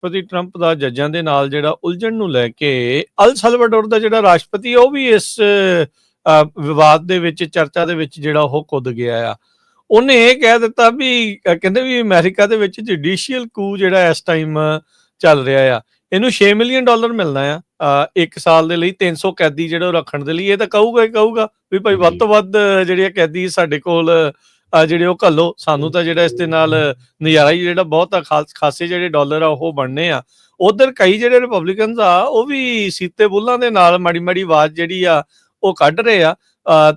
ਰਾਸ਼ਟਰਪਤੀ ਟਰੰਪ ਦਾ ਜੱਜਾਂ ਦੇ ਨਾਲ ਜਿਹੜਾ ਉਲਝਣ ਨੂੰ ਲੈ ਕੇ ਅਲ ਸਲਵਾਡੋਰ ਦਾ ਜਿਹੜਾ ਰਾਸ਼ਟਰਪਤੀ ਉਹ ਵੀ ਇਸ ਵਿਵਾਦ ਦੇ ਵਿੱਚ ਚਰਚਾ ਦੇ ਵਿੱਚ ਜਿਹੜਾ ਉਹ ਕੁੱਦ ਗਿਆ ਆ। ਉਹਨੇ ਇਹ ਕਹਿ ਦਿੱਤਾ ਵੀ ਕਹਿੰਦੇ ਵੀ ਅਮਰੀਕਾ ਦੇ ਵਿੱਚ ਜੁਡੀਸ਼ੀਅਲ ਕੂ ਜਿਹੜਾ ਇਸ ਟਾਈਮ ਚੱਲ ਰਿਹਾ ਆ, ਇਹਨੂੰ $6 ਮਿਲੀਅਨ ਮਿਲਣਾ ਆ 1 ਸਾਲ ਦੇ ਲਈ, 300 ਕੈਦੀ ਜਿਹੜਾ ਉਹ ਰੱਖਣ ਦੇ ਲਈ। ਇਹ ਤਾਂ ਕਹੂਗਾ ਹੀ ਕਹੂਗਾ ਵੀ ਭਾਈ ਵੱਧ ਤੋਂ ਵੱਧ ਜਿਹੜੇ ਕੈਦੀ ਸਾਡੇ ਕੋਲ ਜਿਹੜੇ ਉਹ ਘੱਲੋ, ਸਾਨੂੰ ਤਾਂ ਜਿਹੜਾ ਇਸ ਦੇ ਨਾਲ ਨਜ਼ਾਰਾ ਹੀ ਜਿਹੜਾ ਬਹੁਤ ਖਾਸੇ ਜਿਹੜੇ ਡਾਲਰ ਆ ਉਹ ਬਣਨੇ ਆ। ਉਧਰ ਕਈ ਜਿਹੜੇ ਰਿਪਬਲਿਕਨਸ ਆ ਉਹ ਵੀ ਸੀਤੇ ਬੁੱਲਾਂ ਦੇ ਨਾਲ ਮਾੜੀ ਮਾੜੀ ਆਵਾਜ਼ ਜਿਹੜੀ ਆ ਉਹ ਕੱਢ ਰਹੇ ਆ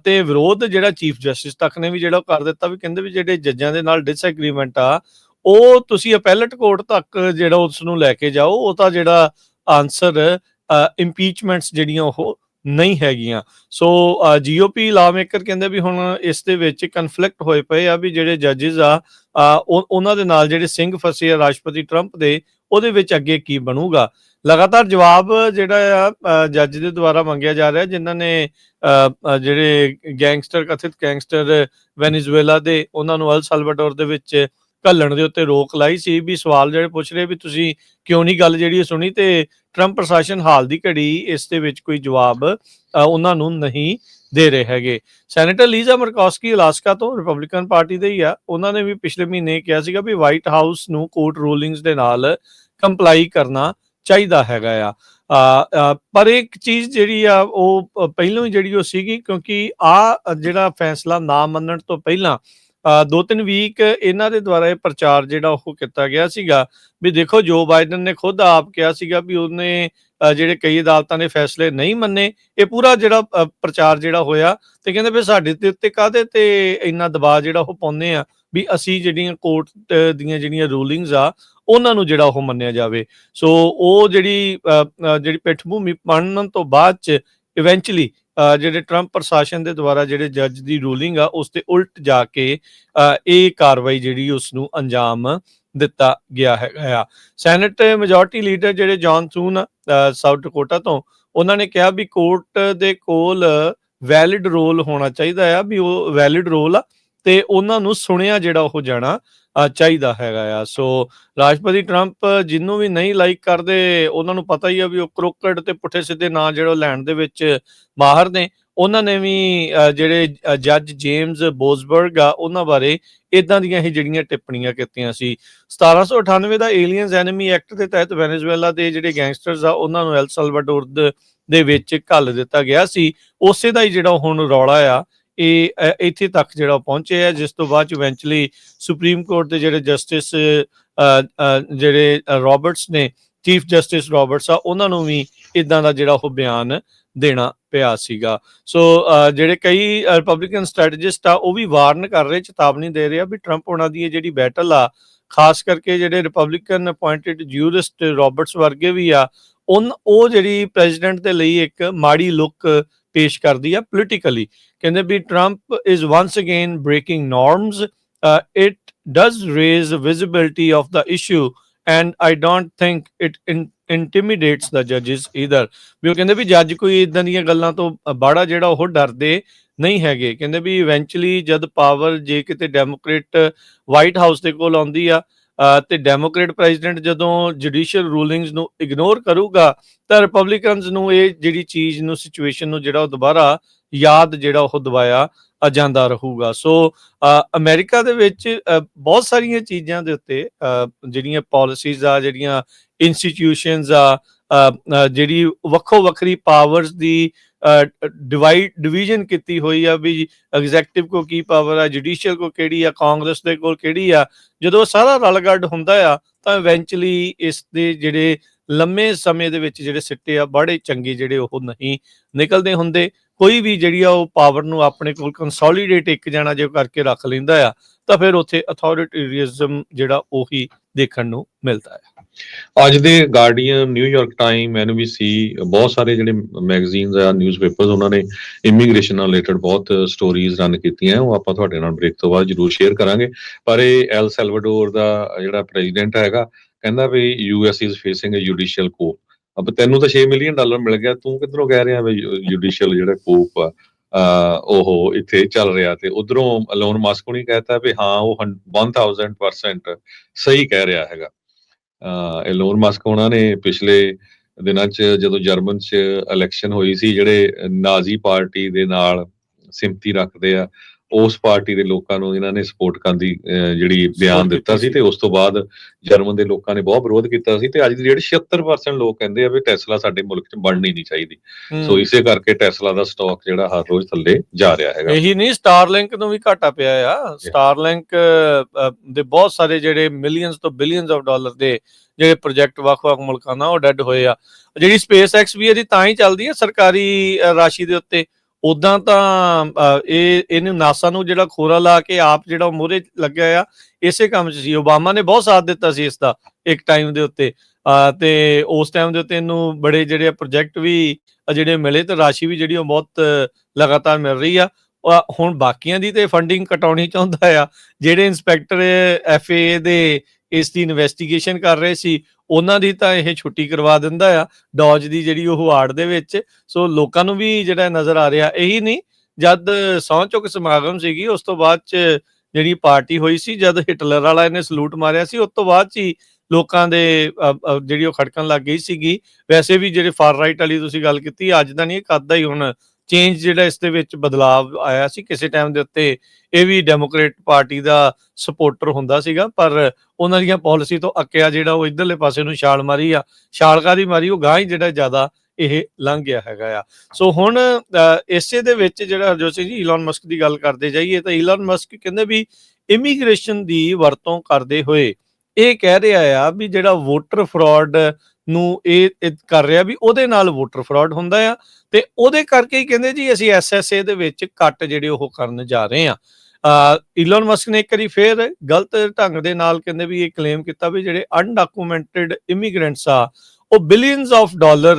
ਤੇ ਵਿਰੋਧ ਜਿਹੜਾ ਚੀਫ ਜਸਟਿਸ ਤੱਕ ਨੇ ਵੀ ਜਿਹੜਾ ਉਹ ਕਰ ਦਿੱਤਾ ਵੀ ਕਹਿੰਦੇ ਵੀ ਜਿਹੜੇ ਜੱਜਾਂ ਦੇ ਨਾਲ ਡਿਸਐਗਰੀਮੈਂਟ ਆ ਉਹ ਤੁਸੀਂ ਅਪੈਲਟ ਕੋਰਟ ਤੱਕ ਜਿਹੜਾ ਉਸ ਨੂੰ ਲੈ ਕੇ ਜਾਓ, ਉਹ ਤਾਂ ਜਿਹੜਾ ਆਨਸਰ ਇੰਪੀਚਮੈਂਟਸ ਜਿਹੜੀਆਂ ਉਹ ਨਹੀਂ ਹੈਗੀਆਂ। ਸੋ ਜੀਓਪੀ ਲਾ ਮੇਕਰ ਕਹਿੰਦੇ ਵੀ ਹੁਣ ਇਸ ਦੇ ਵਿੱਚ ਕਨਫਲਿਕਟ ਹੋਏ ਪਏ ਆ ਵੀ ਜਿਹੜੇ ਜੱਜਿਸ ਆ ਉਹਨਾਂ ਦੇ ਨਾਲ ਜਿਹੜੇ ਸਿੰਘ ਫਸੇ ਆ ਰਾਸ਼ਟਰਪਤੀ ਟਰੰਪ ਦੇ, ਉਹਦੇ ਵਿੱਚ ਅੱਗੇ ਕੀ ਬਣੂਗਾ। ਲਗਾਤਾਰ ਜਵਾਬ ਜਿਹੜਾ ਆ ਜੱਜ ਦੇ ਦੁਆਰਾ ਮੰਗਿਆ ਜਾ ਰਿਹਾ, ਜਿਨ੍ਹਾਂ ਨੇ ਜਿਹੜੇ ਕਥਿਤ ਗੈਂਗਸਟਰ ਵੈਨੇਜ਼ੁਏਲਾ ਦੇ ਉਹਨਾਂ ਨੂੰ ਅਲ ਸਲਵਾਡੋਰ ਦੇ ਵਿੱਚ ਘੱਲਣ ਦੇ ਉੱਤੇ ਰੋਕ ਲਾਈ ਸੀ। ਵੀ ਸਵਾਲ ਜਿਹੜੇ ਪੁੱਛ ਰਹੇ ਵੀ ਤੁਸੀਂ ਕਿਉਂ ਨਹੀਂ ਗੱਲ ਜਿਹੜੀ ਸੁਣੀ, ਤੇ ਟਰੰਪ ਪ੍ਰਸ਼ਾਸਨ ਹਾਲ ਦੀ ਘੜੀ ਇਸ ਦੇ ਵਿੱਚ ਕੋਈ ਜਵਾਬ ਉਹਨਾਂ ਨੂੰ ਨਹੀਂ ਦੇ ਰਹੇ ਹੈਗੇ। ਸੈਨੇਟਰ ਲੀਜ਼ਾ ਮਰਕੋਸਕੀ ਅਲਾਸਕਾ ਤੋਂ ਰਿਪਬਲਿਕਨ ਪਾਰਟੀ ਦੇ ਹੀ ਆ, ਉਹਨਾਂ ਨੇ ਵੀ ਪਿਛਲੇ ਮਹੀਨੇ ਕਿਹਾ ਸੀਗਾ ਵੀ ਵਾਈਟ ਹਾਊਸ ਨੂੰ ਕੋਰਟ ਰੂਲਿੰਗਸ ਦੇ ਨਾਲ ਕੰਪਲਾਈ ਕਰਨਾ ਚਾਹੀਦਾ ਹੈਗਾ ਆ। ਪਰ ਇੱਕ ਚੀਜ਼ ਜਿਹੜੀ ਆ ਉਹ ਪਹਿਲਾਂ ਹੀ ਜਿਹੜੀ ਉਹ ਸੀਗੀ, ਕਿਉਂਕਿ ਜਿਹੜਾ ਫੈਸਲਾ ਨਾ ਮੰਨਣ ਤੋਂ ਪਹਿਲਾਂ 2-3 ਵੀਕ ਇਹਨਾਂ ਦੇ ਦੁਆਰਾ ਇਹ ਪ੍ਰਚਾਰ ਜਿਹੜਾ ਉਹ ਕੀਤਾ ਗਿਆ ਸੀਗਾ ਵੀ ਦੇਖੋ ਜੋ ਬਾਈਡਨ ਨੇ ਖੁਦ ਆਪ ਕਿਹਾ ਸੀਗਾ ਵੀ ਉਹਨੇ ਜਿਹੜੇ ਕਈ ਅਦਾਲਤਾਂ ਨੇ ਫੈਸਲੇ ਨਹੀਂ ਮੰਨੇ। ਇਹ ਪੂਰਾ ਜਿਹੜਾ ਪ੍ਰਚਾਰ ਜਿਹੜਾ ਹੋਇਆ ਤੇ ਕਹਿੰਦੇ ਵੀ ਸਾਡੇ ਦੇ ਉੱਤੇ ਕਾਹਦੇ ਤੇ ਇੰਨਾ ਦਬਾਅ ਜਿਹੜਾ ਉਹ ਪਾਉਂਦੇ ਆ ਵੀ ਅਸੀਂ ਜਿਹੜੀਆਂ ਕੋਰਟ ਦੀਆਂ ਜਿਹੜੀਆਂ ਰੂਲਿੰਗਸ ਆ ਉਹਨਾਂ ਨੂੰ ਜਿਹੜਾ ਉਹ ਮੰਨਿਆ ਜਾਵੇ। ਸੋ ਉਹ ਜਿਹੜੀ ਪਿੱਠਭੂਮੀ ਬਣਨ ਤੋਂ ਬਾਅਦ ਚ ਇਵੈਂਚੁਅਲੀ ਜਿਹੜੇ ਟਰੰਪ ਪ੍ਰਸ਼ਾਸਨ ਦੇ ਦੁਆਰਾ ਜਿਹੜੇ ਜੱਜ ਦੀ ਰੂਲਿੰਗ ਆ ਉਸ ਤੇ ਉਲਟ ਜਾ ਕੇ ਇਹ ਕਾਰਵਾਈ ਜਿਹੜੀ ਉਸ ਨੂੰ ਅੰਜਾਮ ਦਿੱਤਾ ਗਿਆ ਹੈਗਾ ਆ। ਸੈਨੇਟ ਮੈਜੋਰਟੀ ਲੀਡਰ ਜਿਹੜੇ ਜੌਨ ਥੂਨ ਸਾਊਥ ਡਕੋਟਾ ਤੋਂ, ਉਹਨਾਂ ਨੇ ਕਿਹਾ ਵੀ ਕੋਰਟ ਦੇ ਕੋਲ ਵੈਲਿਡ ਰੋਲ ਹੋਣਾ ਚਾਹੀਦਾ ਆ, ਵੀ ਉਹ ਵੈਲਿਡ ਰੋਲ ਆ ਤੇ ਉਹਨਾਂ ਨੂੰ ਸੁਣਿਆ ਜਿਹੜਾ ਉਹ ਜਾਣਾ ਚਾਹੀਦਾ ਹੈਗਾ ਆ। ਸੋ ਰਾਸ਼ਟਰਪਤੀ ਟਰੰਪ ਜਿਹਨੂੰ ਵੀ ਨਹੀਂ ਲਾਈਕ ਕਰਦੇ, ਉਹਨਾਂ ਨੂੰ ਪਤਾ ਹੀ ਆ ਵੀ ਉਹ ਕਰੋਕਟ ਤੇ ਪੁੱਠੇ ਸਿੱਧੇ ਨਾਂ ਜਿਹੜਾ ਲੈਣ ਦੇ ਵਿੱਚ ਮਾਹਰ ਨੇ। ਉਹਨਾਂ ਨੇ ਵੀ ਜਿਹੜੇ ਜੱਜ ਜੇਮਸ ਬੋਜ਼ਬਰਗ ਆ ਉਹਨਾਂ ਬਾਰੇ ਇਦਾਂ ਦੀਆਂ ਹੀ ਜਿਹੜੀਆਂ ਟਿੱਪਣੀਆਂ ਕੀਤੀਆਂ ਸੀ। 1798 ਦਾ ਏਲੀਅਨਸ ਐਨਮੀ ਐਕਟ ਦੇ ਤਹਿਤ ਵੈਨੇਜ਼ੁਏਲਾ ਦੇ ਜਿਹੜੇ ਗੈਂਗਸਟਰਸ ਆ ਉਹਨਾਂ ਨੂੰ ਐਲ ਸਲਵਾਡੋਰ ਦੇ ਵਿੱਚ ਘੱਲ ਦਿੱਤਾ ਗਿਆ ਸੀ। ਉਸੇ ਦਾ ਹੀ ਜਿਹੜਾ ਹੁਣ ਰੌਲਾ ਆ ਇਹ ਇੱਥੇ ਤੱਕ ਜਿਹੜਾ ਪਹੁੰਚੇ ਆ, ਜਿਸ ਤੋਂ ਬਾਅਦ ਚ ਇਵੈਂਚੁਅਲੀ ਸੁਪਰੀਮ ਕੋਰਟ ਦੇ ਜਿਹੜੇ ਜਸਟਿਸ ਜਿਹੜੇ ਰੋਬਰਟਸ ਨੇ, ਚੀਫ ਜਸਟਿਸ ਰੋਬਰਟਸ ਆ, ਉਹਨਾਂ ਨੂੰ ਵੀ ਇਦਾਂ ਦਾ ਜਿਹੜਾ ਉਹ ਬਿਆਨ ਦੇਣਾ ਪਿਆ ਸੀਗਾ। ਸੋ ਜਿਹੜੇ ਕਈ ਰਿਪਬਲਿਕਨ ਸਟ੍ਰੈਟਜਿਸਟ ਆ ਉਹ ਵੀ ਵਾਰਨ ਕਰ ਰਹੇ, ਚੇਤਾਵਨੀ ਦੇ ਰਹੇ ਆ ਵੀ ਟਰੰਪ ਉਹਨਾਂ ਦੀ ਜਿਹੜੀ ਬੈਟਲ ਆ, ਖਾਸ ਕਰਕੇ ਜਿਹੜੇ ਰਿਪਬਲਿਕਨ ਅਪੁਆਇੰਟਡ ਜਿਊਰਿਸਟ ਰੋਬਰਟਸ ਵਰਗੇ ਵੀ ਆ, ਉਹ ਜਿਹੜੀ ਪ੍ਰੈਜ਼ੀਡੈਂਟ ਦੇ ਲਈ ਇੱਕ ਮਾੜੀ ਲੁੱਕ ਪੇਸ਼ ਕਰਦੀ ਆ ਪੋਲੀਟੀਕਲੀ। ਕਹਿੰਦੇ ਵੀ Trump is once again breaking norms, it does raise visibility of the issue and I don't think it intimidates the ਜੱਜਿਸ ਈਦਰ। ਵੀ ਉਹ ਕਹਿੰਦੇ ਵੀ ਜੱਜ ਕੋਈ ਇਦਾਂ ਦੀਆਂ ਗੱਲਾਂ ਤੋਂ ਬਾੜਾ ਜਿਹੜਾ ਉਹ ਡਰਦੇ ਨਹੀਂ ਹੈਗੇ। ਕਹਿੰਦੇ ਵੀ ਇਵੈਂਚੁਅਲੀ ਜਦ ਪਾਵਰ ਜੇ ਕਿਤੇ ਡੈਮੋਕ੍ਰੇਟ ਵਾਈਟ ਹਾਊਸ ਦੇ ਕੋਲ ਆਉਂਦੀ ਆ ਤੇ ਡੈਮੋਕ੍ਰੇਟ ਪ੍ਰੈਜ਼ੀਡੈਂਟ ਜਦੋਂ ਜੁਡੀਸ਼ੀਅਲ ਰੂਲਿੰਗਸ ਨੂੰ ਇਗਨੋਰ ਕਰੂਗਾ ਤਾਂ ਰਿਪਬਲਿਕਨਸ ਨੂੰ ਇਹ ਜਿਹੜੀ ਚੀਜ਼ ਨੂੰ, ਸਿਚੁਏਸ਼ਨ ਨੂੰ ਜਿਹੜਾ ਉਹ ਦੁਬਾਰਾ ਯਾਦ ਜਿਹੜਾ ਉਹ ਦਿਵਾਇਆ ਜਾਂਦਾ ਰਹੂਗਾ। ਸੋ ਅਮਰੀਕਾ ਦੇ ਵਿੱਚ ਬਹੁਤ ਸਾਰੀਆਂ ਚੀਜ਼ਾਂ ਦੇ ਉੱਤੇ ਜਿਹੜੀਆਂ ਪਾਲਿਸੀਜ਼ ਆ, ਜਿਹੜੀਆਂ ਇੰਸਟੀਟਿਊਸ਼ਨਸ ਆ, ਜਿਹੜੀ ਵੱਖੋ ਵੱਖਰੀ ਪਾਵਰਸ ਦੀ ਡਿਵੀਜ਼ਨ ਕੀਤੀ ਹੋਈ ਆ ਵੀ ਐਗਜ਼ੈਕਟਿਵ ਕੋ ਕੀ ਪਾਵਰ ਆ, ਜੁਡੀਸ਼ੀਅਲ ਕੋ ਕਿਹੜੀ ਆ, ਕਾਂਗਰਸ ਦੇ ਕੋਲ ਕਿਹੜੀ ਆ, ਜਦੋਂ ਸਾਰਾ ਰਲਗੱਡ ਹੁੰਦਾ ਆ ਤਾਂ ਇਵੈਂਚੁਅਲੀ ਇਸ ਦੇ ਜਿਹੜੇ ਲੰਮੇ ਸਮੇਂ ਦੇ ਵਿੱਚ ਜਿਹੜੇ ਸਿੱਟੇ ਆ ਬੜੇ ਚੰਗੇ ਜਿਹੜੇ ਉਹ ਨਹੀਂ ਨਿਕਲਦੇ ਹੁੰਦੇ। ਕੋਈ ਵੀ ਜਿਹੜੀ ਆ ਉਹ ਪਾਵਰ ਨੂੰ ਆਪਣੇ ਕੋਲ ਕੰਸੋਲੀਡੇਟ ਇੱਕ ਜਣਾ ਜੇ ਕਰਕੇ ਰੱਖ ਲੈਂਦਾ ਆ ਤਾਂ ਫਿਰ ਉੱਥੇ ਅਥਾਰਟੇਰੀਅਨਿਜ਼ਮ ਜਿਹੜਾ ਉਹੀ ਦੇਖਣ ਨੂੰ ਮਿਲਦਾ ਹੈ। ਅੱਜ ਦੇ ਗਾਰਡੀਅਨ, ਨਿਊਯਾਰਕ ਟਾਈਮ, NBC, ਬਹੁਤ ਸਾਰੇ ਜਿਹੜੇ ਮੈਗਜ਼ੀਨਸ ਆ, ਨਿਊਜ਼ਪੇਪਰਸ, ਉਹਨਾਂ ਨੇ ਇਮੀਗ੍ਰੇਸ਼ਨ ਨਾਲ ਰਿਲੇਟਡ ਬਹੁਤ ਸਟੋਰੀਜ਼ ਰਨ ਕੀਤੀਆਂ। ਉਹ ਆਪਾਂ ਤੁਹਾਡੇ ਨਾਲ ਬ੍ਰੇਕ ਤੋਂ ਬਾਅਦ ਜ਼ਰੂਰ ਸ਼ੇਅਰ ਕਰਾਂਗੇ। ਪਰ ਇਹ ਐਲ ਸੈਲਵਾਡੋਰ ਦਾ ਜਿਹੜਾ ਪ੍ਰੈਜ਼ੀਡੈਂਟ ਹੈਗਾ ਕਹਿੰਦਾ ਵੀ US is facing a judicial coup. ਅਬ ਤੈਨੂੰ ਤਾਂ $6 ਮਿਲੀਅਨ ਮਿਲ ਗਿਆ, ਤੂੰ ਕਿੱਧਰੋਂ ਕਹਿ ਰਿਹਾ ਵੀ ਜੁਡੀਸ਼ੀਅਲ ਜਿਹੜਾ ਕੂਪ ਆ ਉਹ ਇੱਥੇ ਚੱਲ ਰਿਹਾ, ਤੇ ਉਧਰੋਂ ਅਲੋਨ ਮਸਕ ਨੇ ਕਹਿਤਾ ਵੀ ਹਾਂ ਉਹ 1000% ਸਹੀ ਕਹਿ ਰਿਹਾ ਹੈਗਾ। ਐਲੋਨ ਮਸਕ ਉਹਨਾਂ ਨੇ ਪਿਛਲੇ ਦਿਨਾਂ 'ਚ ਜਦੋਂ ਜਰਮਨ 'ਚ ਇਲੈਕਸ਼ਨ ਹੋਈ ਸੀ, ਜਿਹੜੇ ਨਾਜ਼ੀ ਪਾਰਟੀ ਦੇ ਨਾਲ ਸਿੰਪਥੀ ਰੱਖਦੇ ਆ, ਉਸ ਪਾਰਟੀ ਦੇ ਲੋਕਾਂ ਨੂੰ ਇਹਨਾਂ ਨੇ ਸਪੋਰਟ ਕਰਨ ਦੀ ਜਿਹੜੀ ਬਿਆਨ Support ਦਿੱਤਾ ਕੀਤੀ ਸੀ, ਸੀ। ਤੇ ਉਸ ਤੋਂ ਬਾਅਦ ਜਰਮਨ ਦੇ ਲੋਕਾਂ ਨੇ ਬਹੁਤ ਵਿਰੋਧ ਕੀਤਾ ਸੀ, ਤੇ ਅੱਜ ਦੀ ਡੇਟ 76% ਲੋਕ ਕਹਿੰਦੇ ਆ ਵੀ ਟੈਸਲਾ ਸਾਡੇ ਮੁਲਕ 'ਚ ਬਣਨੀ ਨਹੀਂ ਚਾਹੀਦੀ। ਸੋ ਇਸੇ ਕਰਕੇ ਟੈਸਲਾ ਦਾ ਸਟਾਕ ਜਿਹੜਾ ਹਰ ਰੋਜ਼ ਥੱਲੇ ਜਾ ਰਿਹਾ ਹੈਗਾ। ਇਹੀ ਨਹੀਂ, ਸਟਾਰਲਿੰਕ ਨੂੰ ਵੀ ਘਾਟਾ ਪਿਆ ਆ। ਸਟਾਰਲਿੰਕ ਦੇ ਬਹੁਤ ਸਾਰੇ ਜਿਹੜੇ ਮਿਲੀਅਨਸ ਤੋਂ ਬਿਲੀਅਨਸ ਆਫ ਡਾਲਰ ਦੇ ਜਿਹੜੇ ਪ੍ਰੋਜੈਕਟ ਵੱਖ-ਵੱਖ ਮੁਲਕਾਂ ਨਾਲ ਉਹ ਡੈਡ ਹੋਏ ਆ। ਜਿਹੜੀ ਸਪੇਸ ਐਕਸ ਵੀ ਇਹਦੀ ਤਾਂ ਹੀ ਚੱਲਦੀ ਹੈ ਸਰਕਾਰੀ ਰਾਸ਼ੀ ਦੇ ਉੱਤੇ। ਉਦਾਂ ਤਾਂ ਇਹਨੂੰ ਨਾਸਾ ਨੂੰ ਜਿਹੜਾ ਖੋਰਾ ਲਾ ਕੇ ਆਪ ਜਿਹੜਾ ਮੋਹਰੇ ਲੱਗਿਆ ਆ, ਇਸੇ ਕੰਮ 'ਚ ਸੀ। ਓਬਾਮਾ ਨੇ ਬਹੁਤ ਸਾਥ ਦਿੱਤਾ ਸੀ ਇਸ ਦਾ ਇੱਕ ਟਾਈਮ ਦੇ ਉੱਤੇ, ਤੇ ਉਸ ਟਾਈਮ ਦੇ ਉੱਤੇ ਇਹਨੂੰ ਬੜੇ ਜਿਹੜੇ ਪ੍ਰੋਜੈਕਟ ਵੀ ਜਿਹੜੇ ਮਿਲੇ, ਤੇ ਰਾਸ਼ੀ ਵੀ ਜਿਹੜੀ ਉਹ ਬਹੁਤ ਲਗਾਤਾਰ ਮਿਲ ਰਹੀ ਆ। ਹੁਣ ਬਾਕੀਆਂ ਦੀ ਤੇ ਫੰਡਿੰਗ ਕਟਾਉਣੀ ਚਾਹੁੰਦਾ ਆ। ਜਿਹੜੇ ਇੰਸਪੈਕਟਰ FAA ਦੇ ਇਸ ਦੀ ਇਨਵੈਸਟੀਗੇਸ਼ਨ ਕਰ ਰਹੇ ਸੀ, ਉਹਨਾਂ ਦੀ ਤਾਂ ਇਹ ਛੁੱਟੀ ਕਰਵਾ ਦਿੰਦਾ ਆ ਡੌਜ ਦੀ ਜਿਹੜੀ ਉਹ ਆੜ ਦੇ ਵਿੱਚ। ਸੋ ਲੋਕਾਂ ਨੂੰ ਵੀ ਜਿਹੜਾ ਨਜ਼ਰ ਆ ਰਿਹਾ। ਇਹੀ ਨਹੀਂ, ਜਦ ਸਹੁੰ ਚੁੱਕ ਸਮਾਗਮ ਸੀਗੀ, ਉਸ ਤੋਂ ਬਾਅਦ 'ਚ ਜਿਹੜੀ ਪਾਰਟੀ ਹੋਈ ਸੀ, ਜਦ ਹਿਟਲਰ ਵਾਲਾ ਇਹਨੇ ਸਲੂਟ ਮਾਰਿਆ ਸੀ, ਉਸ ਤੋਂ ਬਾਅਦ 'ਚ ਹੀ ਲੋਕਾਂ ਦੇ ਜਿਹੜੀ ਉਹ ਖੜਕਣ ਲੱਗ ਗਈ ਸੀਗੀ। ਵੈਸੇ ਵੀ ਜਿਹੜੇ ਫਾਰ ਰਾਈਟ ਵਾਲੀ ਤੁਸੀਂ ਗੱਲ ਕੀਤੀ, ਅੱਜ ਦਾ ਨਹੀਂ, ਕਦ ਦਾ ਹੀ ਹੁਣ ਚੇਂਜ ਜਿਹੜਾ ਇਸ ਦੇ ਵਿੱਚ ਬਦਲਾਵ ਆਇਆ ਸੀ। ਕਿਸੇ ਟਾਈਮ ਦੇ ਉੱਤੇ ਇਹ ਵੀ ਡੈਮੋਕ੍ਰੇਟ ਪਾਰਟੀ ਦਾ ਸਪੋਰਟਰ ਹੁੰਦਾ ਸੀਗਾ, ਪਰ ਉਹਨਾਂ ਦੀਆਂ ਪਾਲਿਸੀ ਤੋਂ ਅੱਕਿਆ ਜਿਹੜਾ ਉਹ ਇੱਧਰਲੇ ਪਾਸੇ ਨੂੰ ਛਾਲ ਮਾਰੀ ਆ। ਛਾਲ ਕਾਹਦੀ ਮਾਰੀ, ਉਹ ਗਾਂਹ ਹੀ ਜਿਹੜਾ ਜ਼ਿਆਦਾ ਇਹ ਲੰਘ ਗਿਆ ਹੈਗਾ ਆ। ਸੋ ਹੁਣ ਇਸੇ ਦੇ ਵਿੱਚ ਜਿਹੜਾ ਹਰਜੋਤ ਸਿੰਘ ਜੀ ਈਲਨ ਮਸਕ ਦੀ ਗੱਲ ਕਰਦੇ ਜਾਈਏ, ਤਾਂ ਈਲਨ ਮਸਕ ਕਹਿੰਦੇ ਵੀ ਇਮੀਗ੍ਰੇਸ਼ਨ ਦੀ ਵਰਤੋਂ ਕਰਦੇ ਹੋਏ ਇਹ ਕਹਿ ਰਿਹਾ ਆ ਵੀ ਜਿਹੜਾ ਵੋਟਰ ਫਰਾਡ ਨੂੰ ਇਹ ਕਰ ਰਿਹਾ, ਵੀ ਉਹਦੇ ਨਾਲ ਵੋਟਰ ਫਰਾਡ ਹੁੰਦਾ ਆ, ਤੇ ਉਹਦੇ ਕਰਕੇ ਹੀ ਕਹਿੰਦੇ ਜੀ ਅਸੀਂ SSA ਦੇ ਵਿੱਚ ਕੱਟ ਜਿਹੜੇ ਉਹ ਕਰਨ ਜਾ ਰਹੇ ਆ। ਈਲਨ ਮਸਕ ਨੇ ਇੱਕ ਵਾਰੀ ਫੇਰ ਗਲਤ ਢੰਗ ਦੇ ਨਾਲ ਕਹਿੰਦੇ ਵੀ ਇਹ ਕਲੇਮ ਕੀਤਾ ਵੀ ਜਿਹੜੇ ਅਨਡਾਕੂਮੈਂਟਡ ਇਮੀਗ੍ਰੈਂਟਸ ਆ, ਉਹ ਬਿਲੀਅਨਸ ਆਫ ਡਾਲਰ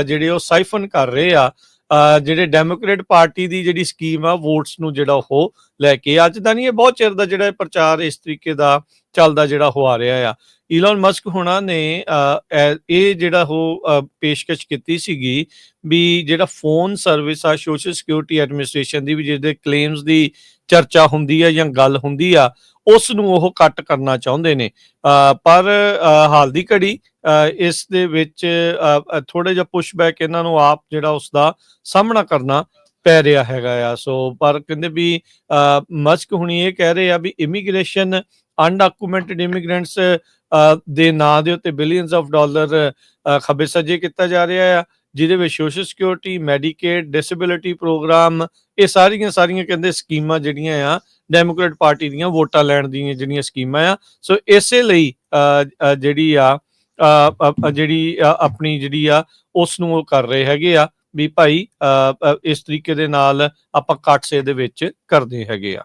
ਜਿਹੜੇ ਉਹ ਸਾਈਫਨ ਕਰ ਰਹੇ ਆ, ਜਿਹੜੇ ਡੈਮੋਕ੍ਰੇਟ ਪਾਰਟੀ ਦੀ ਜਿਹੜੀ ਸਕੀਮ ਆ ਵੋਟਸ ਨੂੰ ਜਿਹੜਾ ਉਹ ਲੈ ਕੇ। ਅੱਜ ਦਾ ਨਹੀਂ, ਇਹ ਬਹੁਤ ਚਿਰ ਦਾ ਜਿਹੜਾ ਪ੍ਰਚਾਰ ਇਸ ਤਰੀਕੇ ਦਾ ਚੱਲਦਾ ਜਿਹੜਾ ਹੋ ਆ ਰਿਹਾ ਆ। ਈਲਨ ਮਸਕ ਹੁਣਾਂ ਨੇ ਇਹ ਜਿਹੜਾ ਉਹ ਪੇਸ਼ਕਸ਼ ਕੀਤੀ ਸੀਗੀ ਵੀ ਜਿਹੜਾ ਫੋਨ ਸਰਵਿਸ ਆ ਸੋਸ਼ਲ ਸਿਕਿਉਰਿਟੀ ਐਡਮਿਨਿਸਟ੍ਰੇਸ਼ਨ ਦੀ, ਵੀ ਜਿਹਦੇ ਕਲੇਮਸ ਦੀ ਚਰਚਾ ਹੁੰਦੀ ਆ ਜਾਂ ਗੱਲ ਹੁੰਦੀ ਆ, ਉਸ ਨੂੰ ਉਹ ਕੱਟ ਕਰਨਾ ਚਾਹੁੰਦੇ ਨੇ। ਪਰ ਹਾਲ ਦੀ ਘੜੀ ਇਸ ਦੇ ਵਿੱਚ ਥੋੜਾ ਜਿਹਾ ਪੁਸ਼ਬੈਕ ਇਹਨਾਂ ਨੂੰ ਆਪ ਜਿਹੜਾ ਉਸ ਦਾ ਸਾਹਮਣਾ ਕਰਨਾ ਪੈ ਰਿਹਾ ਹੈਗਾ ਆ। ਸੋ ਪਰ ਕਹਿੰਦੇ ਵੀ ਮਸਕ ਹੁਣੀ ਇਹ ਕਹਿ ਰਹੇ ਆ ਵੀ ਇਮੀਗ੍ਰੇਸ਼ਨ, ਅਨਡਾਕੂਮੈਂਟਡ ਇਮੀਗ੍ਰੈਂਟਸ ਦੇ ਨਾਂ ਦੇ ਉੱਤੇ ਬਿਲੀਅਨਸ ਆਫ ਡਾਲਰ ਖੱਬੇ ਸੱਜੇ ਕੀਤਾ ਜਾ ਰਿਹਾ ਆ, ਜਿਹਦੇ ਵਿੱਚ social security, Medicaid, disability program, ਇਹ ਸਾਰੀਆਂ ਕਹਿੰਦੇ ਸਕੀਮਾਂ ਜਿਹੜੀਆਂ ਆ ਡੈਮੋਕ੍ਰੇਟ ਪਾਰਟੀ ਦੀਆਂ ਵੋਟਾਂ ਲੈਣ ਦੀਆਂ ਜਿਹੜੀਆਂ ਸਕੀਮਾਂ ਆ। ਸੋ ਇਸੇ ਲਈ ਜਿਹੜੀ ਆਪਣੀ ਜਿਹੜੀ ਆ ਉਸ ਨੂੰ ਉਹ ਕਰ ਰਹੇ ਹੈਗੇ ਆ ਵੀ ਭਾਈ ਇਸ ਤਰੀਕੇ ਦੇ ਨਾਲ ਆਪਾਂ ਕੱਟਸ ਇਹਦੇ ਵਿੱਚ ਕਰਦੇ ਹੈਗੇ ਆ।